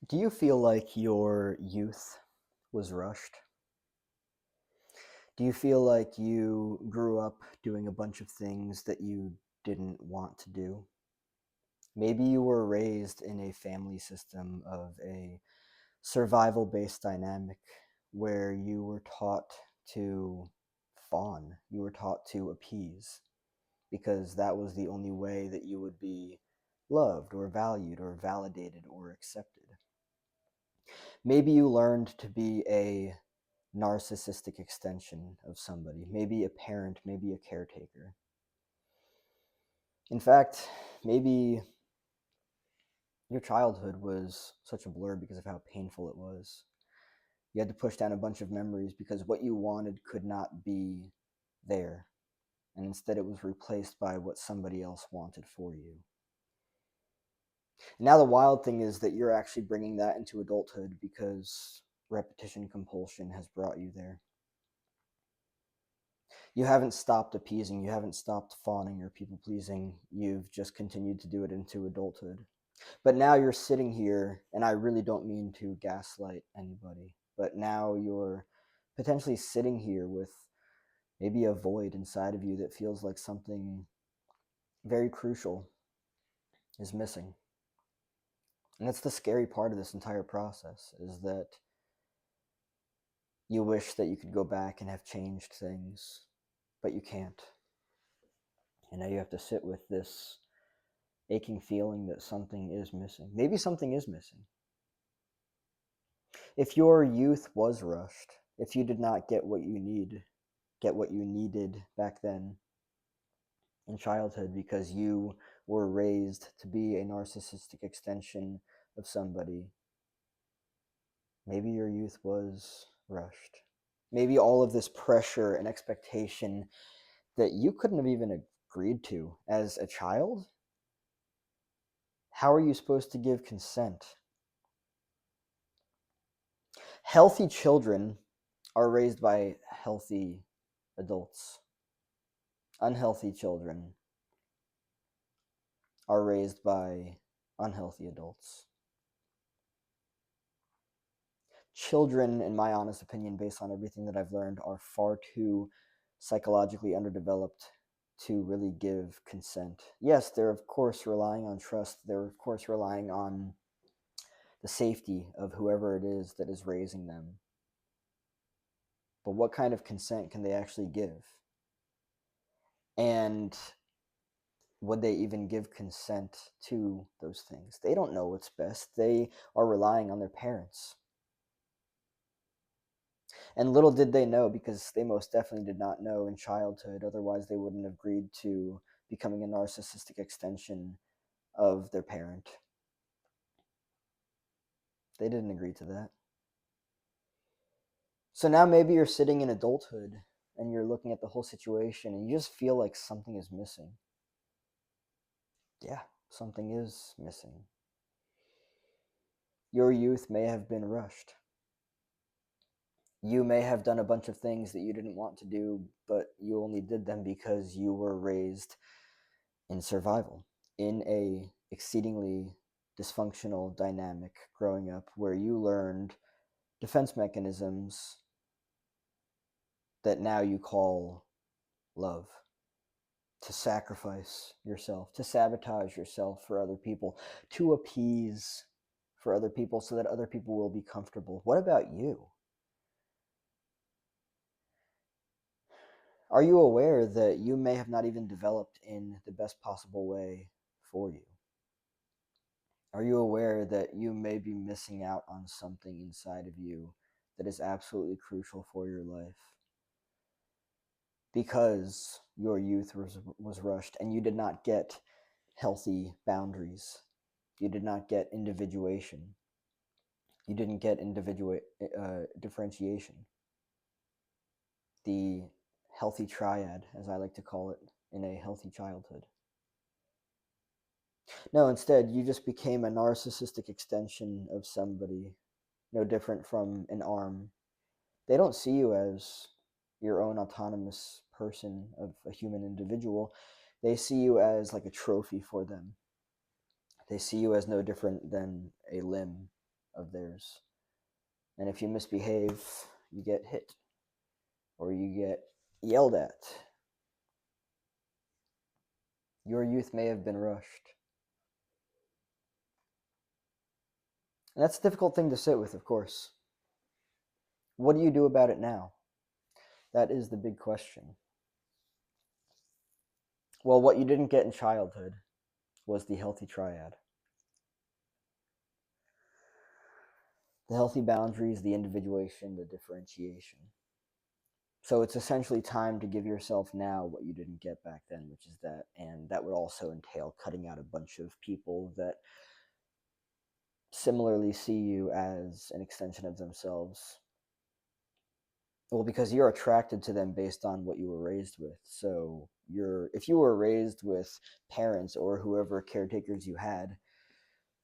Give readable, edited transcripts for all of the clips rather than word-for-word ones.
Do you feel like your youth was rushed? Do you feel like you grew up doing a bunch of things that you didn't want to do? Maybe you were raised in a family system of a survival based dynamic where you were taught to fawn, you were taught to appease, because that was the only way that you would be loved or valued or validated or accepted. Maybe you learned to be a narcissistic extension of somebody, maybe a parent, maybe a caretaker. In fact, maybe your childhood was such a blur because of how painful it was. You had to push down a bunch of memories because what you wanted could not be there, and instead it was replaced by what somebody else wanted for you. Now, the wild thing is that you're actually bringing that into adulthood because repetition compulsion has brought you there. You haven't stopped appeasing, you haven't stopped fawning or people pleasing, you've just continued to do it into adulthood. But now you're sitting here, and I really don't mean to gaslight anybody, but now you're potentially sitting here with maybe a void inside of you that feels like something very crucial is missing. And that's the scary part of this entire process, is that you wish that you could go back and have changed things, but you can't. And now you have to sit with this aching feeling that something is missing. Maybe something is missing. If your youth was rushed, if you did not get what you needed back then in childhood because you were raised to be a narcissistic extension of somebody, maybe your youth was rushed. Maybe all of this pressure and expectation that you couldn't have even agreed to as a child. How are you supposed to give consent? Healthy children are raised by healthy adults. Unhealthy children are raised by unhealthy adults. Children, in my honest opinion, based on everything that I've learned, are far too psychologically underdeveloped to really give consent. Yes, they're of course relying on trust. They're of course relying on the safety of whoever it is that is raising them. But what kind of consent can they actually give? And would they even give consent to those things? They don't know what's best. They are relying on their parents. And little did they know, because they most definitely did not know in childhood, otherwise they wouldn't have agreed to becoming a narcissistic extension of their parent. They didn't agree to that. So now maybe you're sitting in adulthood and you're looking at the whole situation and you just feel like something is missing. Yeah, something is missing. Your youth may have been rushed. You may have done a bunch of things that you didn't want to do, but you only did them because you were raised in survival, in a exceedingly dysfunctional dynamic growing up where you learned defense mechanisms that now you call love, to sacrifice yourself, to sabotage yourself for other people, to appease for other people so that other people will be comfortable. What about you? Are you aware that you may have not even developed in the best possible way for you? Are you aware that you may be missing out on something inside of you that is absolutely crucial for your life? Because your youth was rushed and you did not get healthy boundaries. You did not get individuation. You didn't get differentiation. The healthy triad, as I like to call it, in a healthy childhood. No, instead, you just became a narcissistic extension of somebody, no different from an arm. They don't see you as your own autonomous person of a human individual. They see you as like a trophy for them. They see you as no different than a limb of theirs. And if you misbehave, you get hit or you get yelled at. Your youth may have been rushed. And that's a difficult thing to sit with, of course. What do you do about it now? That is the big question. Well, what you didn't get in childhood was the healthy triad. The healthy boundaries, the individuation, the differentiation. So it's essentially time to give yourself now what you didn't get back then, which is that. And that would also entail cutting out a bunch of people that similarly see you as an extension of themselves. Well, because you're attracted to them based on what you were raised with. So if you were raised with parents or whoever caretakers you had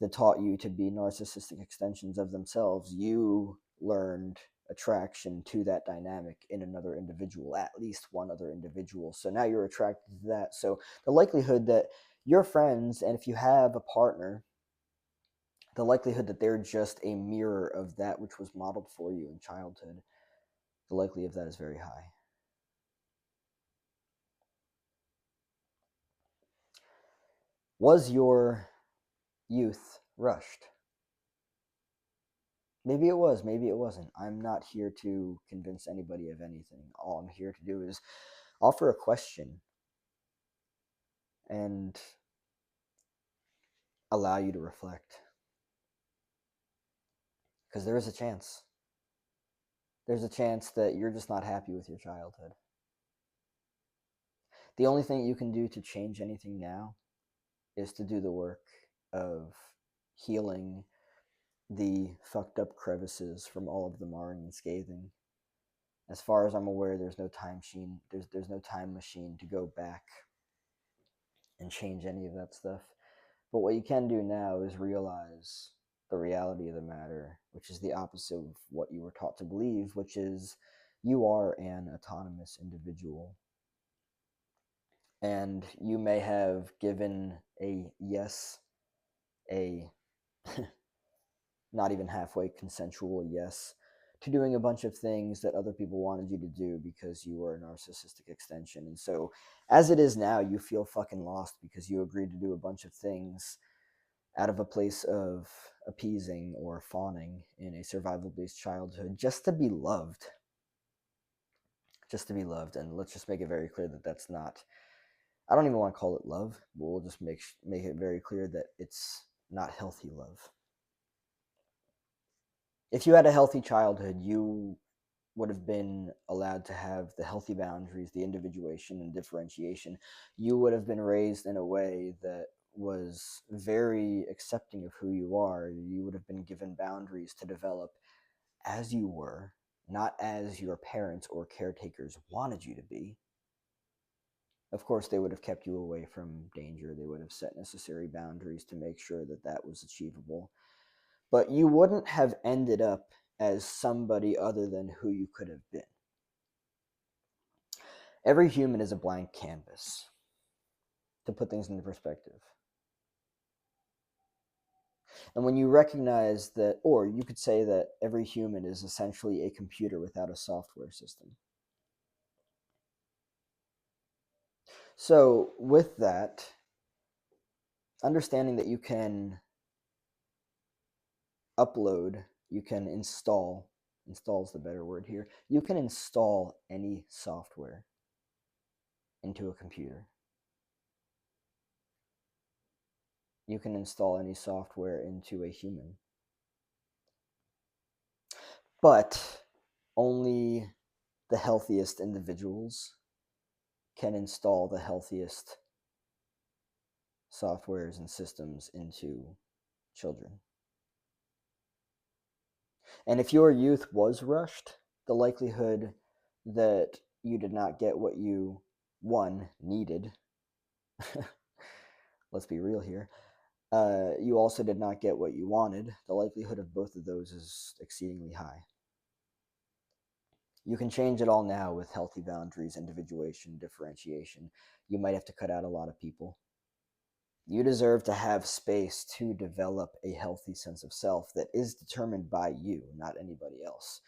that taught you to be narcissistic extensions of themselves, you learned attraction to that dynamic in another individual, at least one other individual. So now you're attracted to that. So the likelihood that your friends, and if you have a partner, the likelihood that they're just a mirror of that which was modeled for you in childhood, the likelihood of that is very high. Was your youth rushed? Maybe it was, maybe it wasn't. I'm not here to convince anybody of anything. All I'm here to do is offer a question and allow you to reflect. Because there is a chance. There's a chance that you're just not happy with your childhood. The only thing you can do to change anything now is to do the work of healing the fucked up crevices from all of the marring and scathing. As far as I'm aware, there's no time machine. There's no time machine to go back and change any of that stuff. But what you can do now is realize the reality of the matter, which is the opposite of what you were taught to believe, which is you are an autonomous individual. And you may have given a yes, a not even halfway consensual yes, to doing a bunch of things that other people wanted you to do because you were a narcissistic extension. And so, as it is now, you feel fucking lost because you agreed to do a bunch of things out of a place of appeasing or fawning in a survival based childhood just to be loved. Just to be loved. And let's just make it very clear that that's not, I don't even want to call it love, but we'll just make it very clear that it's not healthy love. If you had a healthy childhood, you would have been allowed to have the healthy boundaries, the individuation and differentiation. You would have been raised in a way that was very accepting of who you are. You would have been given boundaries to develop as you were, not as your parents or caretakers wanted you to be. Of course, they would have kept you away from danger. They would have set necessary boundaries to make sure that that was achievable. But you wouldn't have ended up as somebody other than who you could have been. Every human is a blank canvas, to put things into perspective. And when you recognize that, or you could say that every human is essentially a computer without a software system. So, with that, understanding that you can upload, you can install is the better word here, you can install any software into a computer. You can install any software into a human. But only the healthiest individuals can install the healthiest softwares and systems into children. And if your youth was rushed, the likelihood that you did not get what you, one, needed, let's be real here, you also did not get what you wanted, the likelihood of both of those is exceedingly high. You can change it all now with healthy boundaries, individuation, differentiation. You might have to cut out a lot of people. You deserve to have space to develop a healthy sense of self that is determined by you, not anybody else.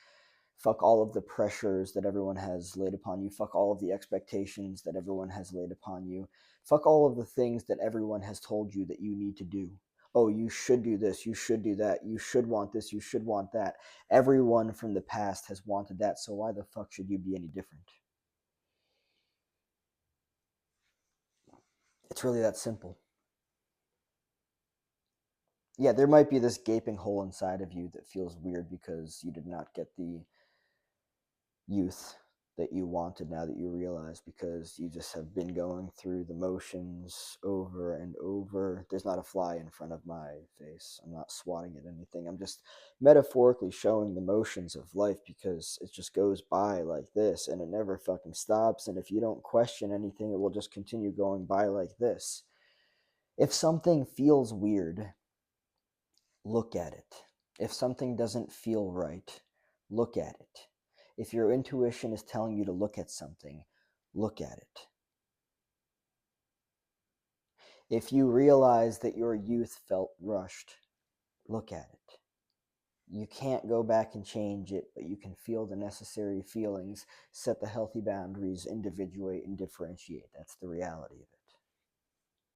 Fuck all of the pressures that everyone has laid upon you. Fuck all of the expectations that everyone has laid upon you. Fuck all of the things that everyone has told you that you need to do. Oh, you should do this. You should do that. You should want this. You should want that. Everyone from the past has wanted that, so why the fuck should you be any different? It's really that simple. Yeah, there might be this gaping hole inside of you that feels weird because you did not get the youth that you wanted now that you realize, because you just have been going through the motions over and over. There's not a fly in front of my face. I'm not swatting at anything. I'm just metaphorically showing the motions of life because it just goes by like this and it never fucking stops. And if you don't question anything, it will just continue going by like this. If something feels weird, look at it. If something doesn't feel right, look at it. If your intuition is telling you to look at something, look at it. If you realize that your youth felt rushed, look at it. You can't go back and change it, but you can feel the necessary feelings, set the healthy boundaries, individuate, and differentiate. That's the reality of it.